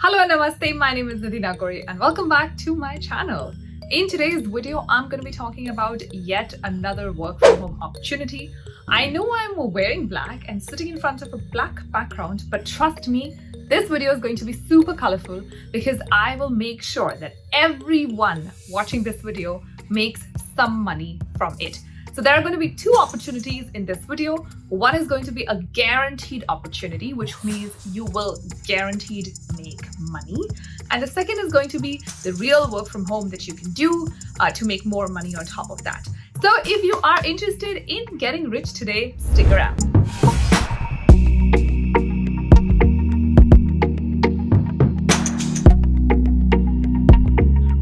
Hello and namaste, my name is Nidhi Nagori and welcome back to my channel. In today's video, I'm going to be talking about yet another work from home opportunity. I know I'm wearing black and sitting in front of a black background, but trust me, this video is going to be super colorful because I will make sure that everyone watching this video makes some money from it. So there are going to be two opportunities in this video. One is going to be a guaranteed opportunity, which means you will guaranteed make money. And the second is going to be the real work from home that you can do to make more money on top of that. So if you are interested in getting rich today, stick around.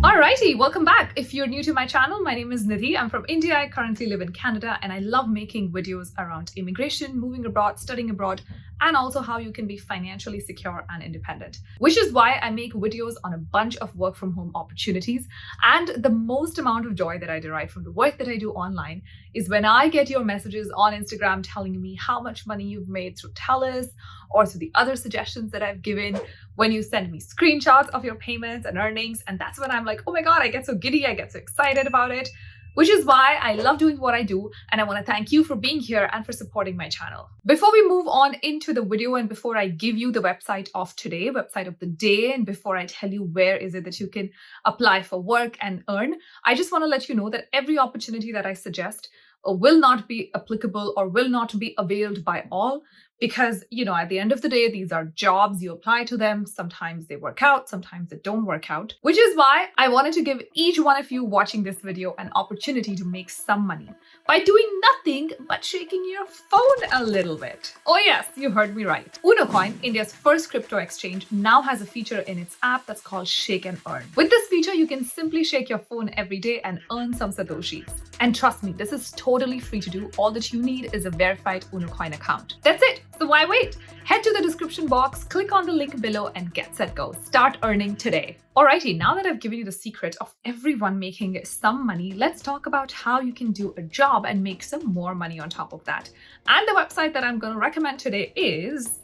Alrighty, welcome back. If you're new to my channel, my name is Nidhi. I'm from India. I currently live in Canada and I love making videos around immigration, moving abroad, studying abroad, and also how you can be financially secure and independent. Which is why I make videos on a bunch of work from home opportunities. And the most amount of joy that I derive from the work that I do online is when I get your messages on Instagram telling me how much money you've made through Tellus or through the other suggestions that I've given, when you send me screenshots of your payments and earnings. And that's when I'm like, oh my God, I get so giddy, I get so excited about it. Which is why I love doing what I do, and I want to thank you for being here and for supporting my channel. Before we move on into the video and before I give you the website of today, website of the day, and before I tell you where is it that you can apply for work and earn, I just want to let you know that every opportunity that I suggest will not be applicable or will not be availed by all. Because, at the end of the day, these are jobs, you apply to them. Sometimes they work out, sometimes they don't work out. Which is why I wanted to give each one of you watching this video an opportunity to make some money by doing nothing but shaking your phone a little bit. Oh yes, you heard me right. UNOCOIN, India's first crypto exchange, now has a feature in its app that's called Shake and Earn. With this feature, you can simply shake your phone every day and earn some satoshis. And trust me, this is totally free to do. All that you need is a verified UNOCOIN account. That's it. So why wait? Head to the description box, click on the link below and get set go. Start earning today. Alrighty, now that I've given you the secret of everyone making some money, let's talk about how you can do a job and make some more money on top of that. And the website that I'm going to recommend today is...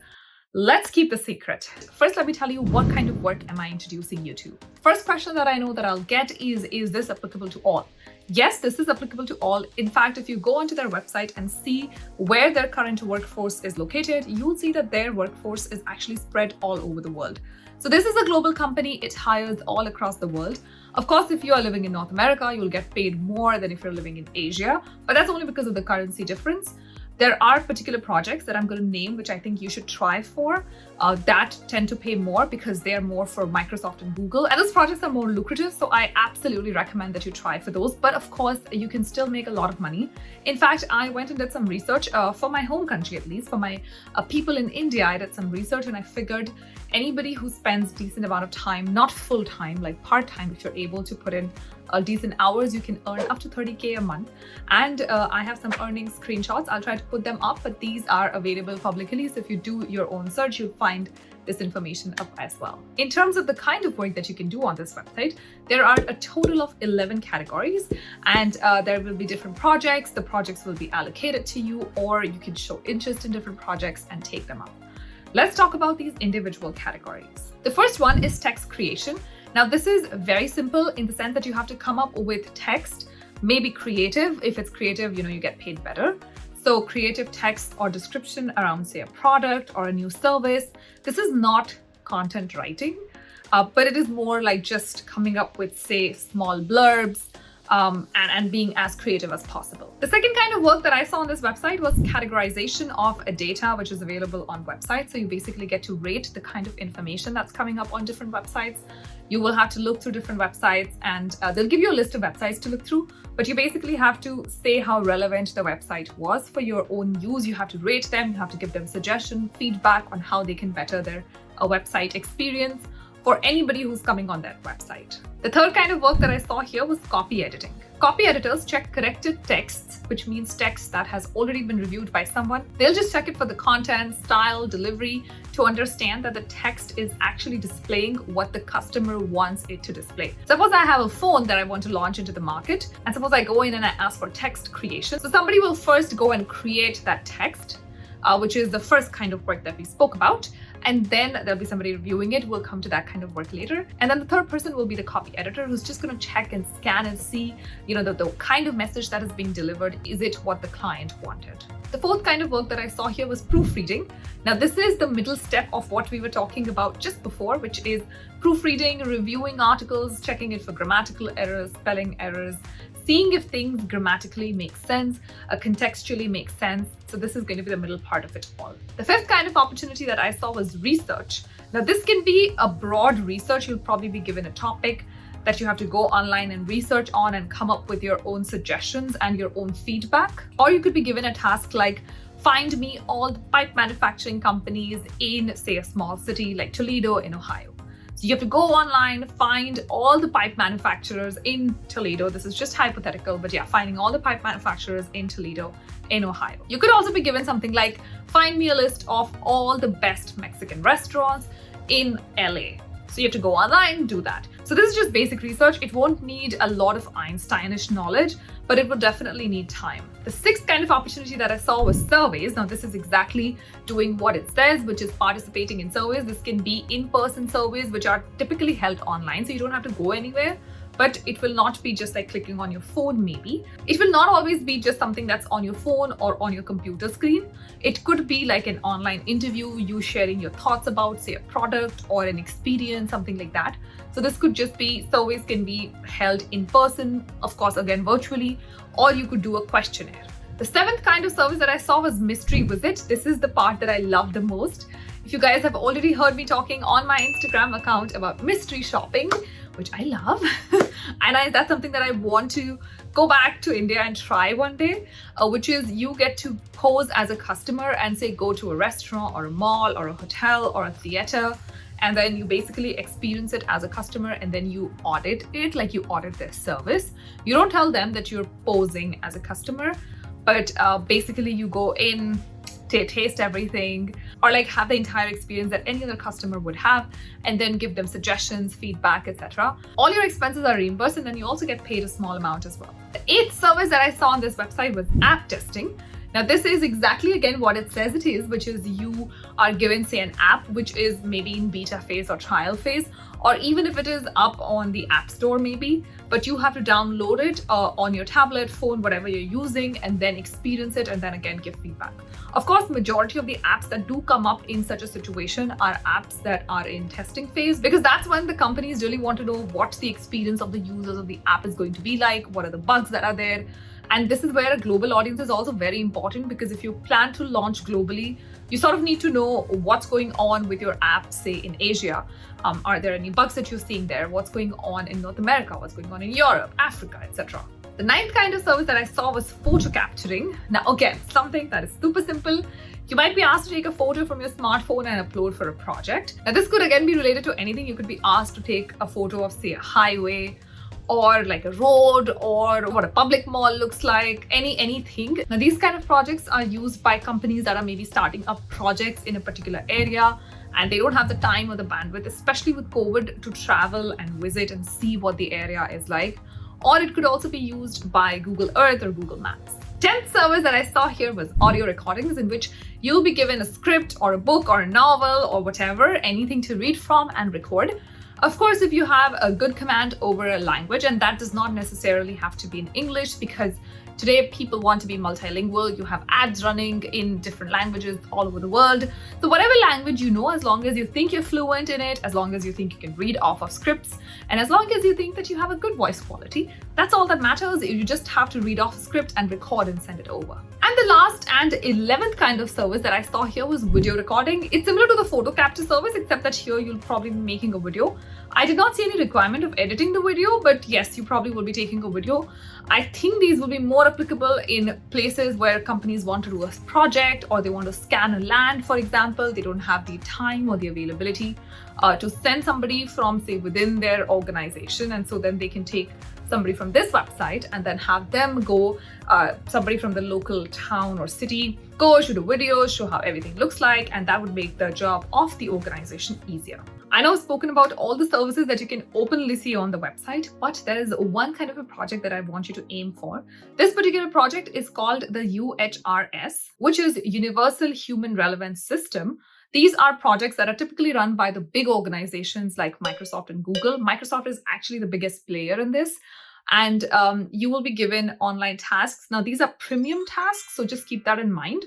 Let's keep the secret. First, let me tell you what kind of work am I introducing you to. First question that I know that I'll get is this applicable to all? Yes, this is applicable to all. In fact, if you go onto their website and see where their current workforce is located, you'll see that their workforce is actually spread all over the world. So this is a global company. It hires all across the world. Of course, if you are living in North America, you'll get paid more than if you're living in Asia, but that's only because of the currency difference. There are particular projects that I'm going to name, which I think you should try for, that tend to pay more because they are more for Microsoft and Google. And those projects are more lucrative, so I absolutely recommend that you try for those. But of course, you can still make a lot of money. In fact, I went and did some research for my home country, at least for my people in India. I did some research and I figured anybody who spends decent amount of time, not full time, like part time, if you're able to put in decent hours, you can earn up to 30K a month. And I have some earnings screenshots. I'll try to put them up, but these are available publicly. So if you do your own search, you'll find this information up as well. In terms of the kind of work that you can do on this website, there are a total of 11 categories and there will be different projects. The projects will be allocated to you, or you can show interest in different projects and take them up. Let's talk about these individual categories. The first one is text creation. Now, this is very simple in the sense that you have to come up with text, maybe creative. If it's creative, you get paid better. So creative text or description around, say, a product or a new service. This is not content writing, but it is more like just coming up with, say, small blurbs, and being as creative as possible. The second kind of work that I saw on this website was categorization of data, which is available on websites. So you basically get to rate the kind of information that's coming up on different websites. You will have to look through different websites and they'll give you a list of websites to look through, but you basically have to say how relevant the website was for your own use. You have to rate them, you have to give them suggestion, feedback on how they can better their website experience for anybody who's coming on that website. The third kind of work that I saw here was copy editing. Copy editors check corrected texts, which means text that has already been reviewed by someone. They'll just check it for the content, style, delivery to understand that the text is actually displaying what the customer wants it to display. Suppose I have a phone that I want to launch into the market, and suppose I go in and I ask for text creation. So somebody will first go and create that text, which is the first kind of work that we spoke about. and then there'll be somebody reviewing it. We'll come to that kind of work later. And then the third person will be the copy editor, who's just going to check and scan and see, the kind of message that is being delivered. Is it what the client wanted? The fourth kind of work that I saw here was proofreading. Now, this is the middle step of what we were talking about just before, which is proofreading, reviewing articles, checking it for grammatical errors, spelling errors, seeing if things grammatically make sense, contextually make sense. So this is going to be the middle part of it all. The fifth kind of opportunity that I saw was research. Now, this can be a broad research. You'll probably be given a topic that you have to go online and research on and come up with your own suggestions and your own feedback. Or you could be given a task like, find me all the pipe manufacturing companies in, say, a small city like Toledo in Ohio. So you have to go online, find all the pipe manufacturers in Toledo. This is just hypothetical, but yeah, finding all the pipe manufacturers in Toledo in Ohio. You could also be given something like, find me a list of all the best Mexican restaurants in LA. So you have to go online, do that. So this is just basic research. It won't need a lot of Einsteinish knowledge, but it will definitely need time. The sixth kind of opportunity that I saw was surveys. Now, this is exactly doing what it says, which is participating in surveys. This can be in-person surveys, which are typically held online, so you don't have to go anywhere. But it will not be just like clicking on your phone, maybe. It will not always be just something that's on your phone or on your computer screen. It could be like an online interview, you sharing your thoughts about, say, a product or an experience, something like that. So this could just be, surveys can be held in person, of course, again, virtually, or you could do a questionnaire. The seventh kind of service that I saw was mystery visit. This is the part that I love the most. If you guys have already heard me talking on my Instagram account about mystery shopping, which I love, and that's something that I want to go back to India and try one day, which is you get to pose as a customer and say, go to a restaurant or a mall or a hotel or a theater, and then you basically experience it as a customer and then you audit it, like you audit their service. You don't tell them that you're posing as a customer, but basically you go in, taste everything, or like have the entire experience that any other customer would have, and then give them suggestions, feedback, etc. All your expenses are reimbursed, and then you also get paid a small amount as well. The eighth service that I saw on this website was app testing. Now, this is exactly again what it says it is, which is you are given, say, an app which is maybe in beta phase or trial phase, or even if it is up on the App Store maybe, but you have to download it on your tablet, phone, whatever you're using, and then experience it and then again give feedback. Of course, majority of the apps that do come up in such a situation are apps that are in testing phase, because that's when the companies really want to know what the experience of the users of the app is going to be like, what are the bugs that are there. And this is where a global audience is also very important, because if you plan to launch globally, you sort of need to know what's going on with your app, say in Asia. Are there any bugs that you're seeing there? What's going on in North America? What's going on in Europe, Africa, etc. The ninth kind of service that I saw was photo capturing. Now, again, something that is super simple. You might be asked to take a photo from your smartphone and upload for a project. Now, this could again be related to anything. You could be asked to take a photo of, say, a highway, or like a road, or what a public mall looks like, anything. Now, these kind of projects are used by companies that are maybe starting up projects in a particular area, and they don't have the time or the bandwidth, especially with COVID, to travel and visit and see what the area is like. Or it could also be used by Google Earth or Google Maps. 10th service that I saw here was audio recordings, in which you'll be given a script or a book or a novel or whatever, anything to read from and record. Of course, if you have a good command over a language, and that does not necessarily have to be in English, because today people want to be multilingual. You have ads running in different languages all over the world. So whatever language you know, as long as you think you're fluent in it, as long as you think you can read off of scripts, and as long as you think that you have a good voice quality, that's all that matters. You just have to read off a script and record and send it over. And the last and 11th kind of service that I saw here was video recording. It's similar to the photo capture service, except that here you'll probably be making a video. I did not see any requirement of editing the video, but yes, you probably will be taking a video. I think these will be more applicable in places where companies want to do a project, or they want to scan a land, for example. They don't have the time or the availability to send somebody from, say, within their organization. And so then they can take somebody from this website and then have them go, somebody from the local town or city, go shoot a video, show how everything looks like, and that would make the job of the organization easier. I know I've spoken about all the services that you can openly see on the website, but there is one kind of a project that I want you to aim for. This particular project is called the UHRS, which is Universal Human Relevance System. These are projects that are typically run by the big organizations like Microsoft and Google. Microsoft is actually the biggest player in this. And you will be given online tasks. Now, these are premium tasks, so just keep that in mind.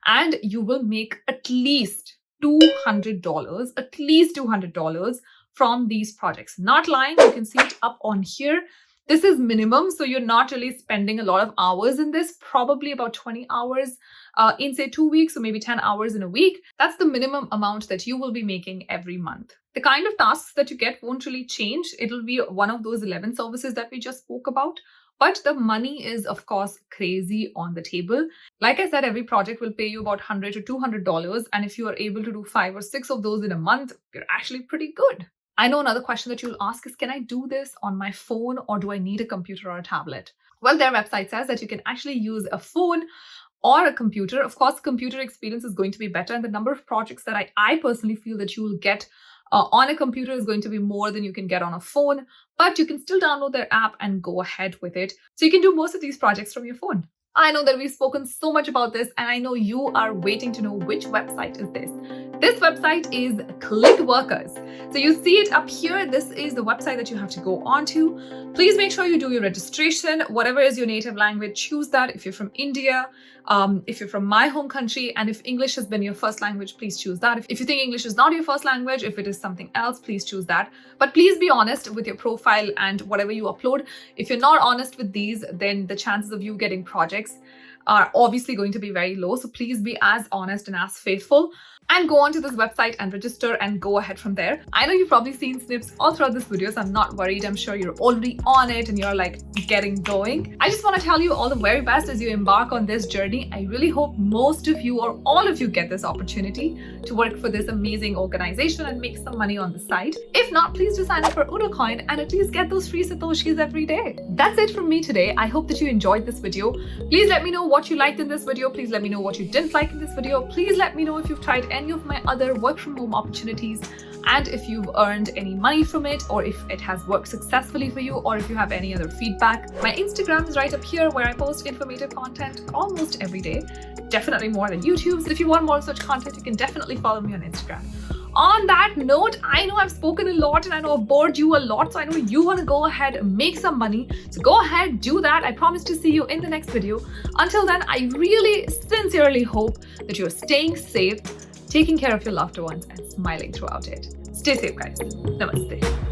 And you will make at least $200 from these projects. Not lying, you can see it up on here. This is minimum, so you're not really spending a lot of hours in this, probably about 20 hours in say 2 weeks, or maybe 10 hours in a week. That's the minimum amount that you will be making every month. The kind of tasks that you get won't really change. It'll be one of those 11 services that we just spoke about. But the money is, of course, crazy on the table. Like I said, every project will pay you about $100 to $200. And if you are able to do 5 or 6 of those in a month, you're actually pretty good. I know another question that you'll ask is, can I do this on my phone, or do I need a computer or a tablet? Well, their website says that you can actually use a phone or a computer. Of course, computer experience is going to be better. And the number of projects that I personally feel that you will get on a computer is going to be more than you can get on a phone. But you can still download their app and go ahead with it. So you can do most of these projects from your phone. I know that we've spoken so much about this, and I know you are waiting to know which website is this. This website is Clickworker. So you see it up here. This is the website that you have to go on to. Please make sure you do your registration. Whatever is your native language, choose that. If you're from India, if you're from my home country, and if English has been your first language, please choose that. If you think English is not your first language, if it is something else, please choose that. But please be honest with your profile and whatever you upload. If you're not honest with these, then the chances of you getting projects are obviously going to be very low. So please be as honest and as faithful, and go onto this website and register and go ahead from there. I know you've probably seen snips all throughout this video, so I'm not worried. I'm sure you're already on it and you're like getting going. I just want to tell you all the very best as you embark on this journey. I really hope most of you or all of you get this opportunity to work for this amazing organization and make some money on the side. If not, please do sign up for UNOCOIN and at least get those free satoshis every day. That's it from me today. I hope that you enjoyed this video. Please let me know what you liked in this video. Please let me know what you didn't like in this video. Please let me know if you've tried any of my other work from home opportunities, and if you've earned any money from it, or if it has worked successfully for you, or if you have any other feedback. My Instagram is right up here, where I post informative content almost every day, definitely more than YouTube. So if you want more such content, you can definitely follow me on Instagram. On that note, I know I've spoken a lot and I know I've bored you a lot, so I know you want to go ahead and make some money. So go ahead, do that. I promise to see you in the next video. Until then, I really sincerely hope that you're staying safe, taking care of your loved ones, and smiling throughout it. Stay safe, guys. Namaste.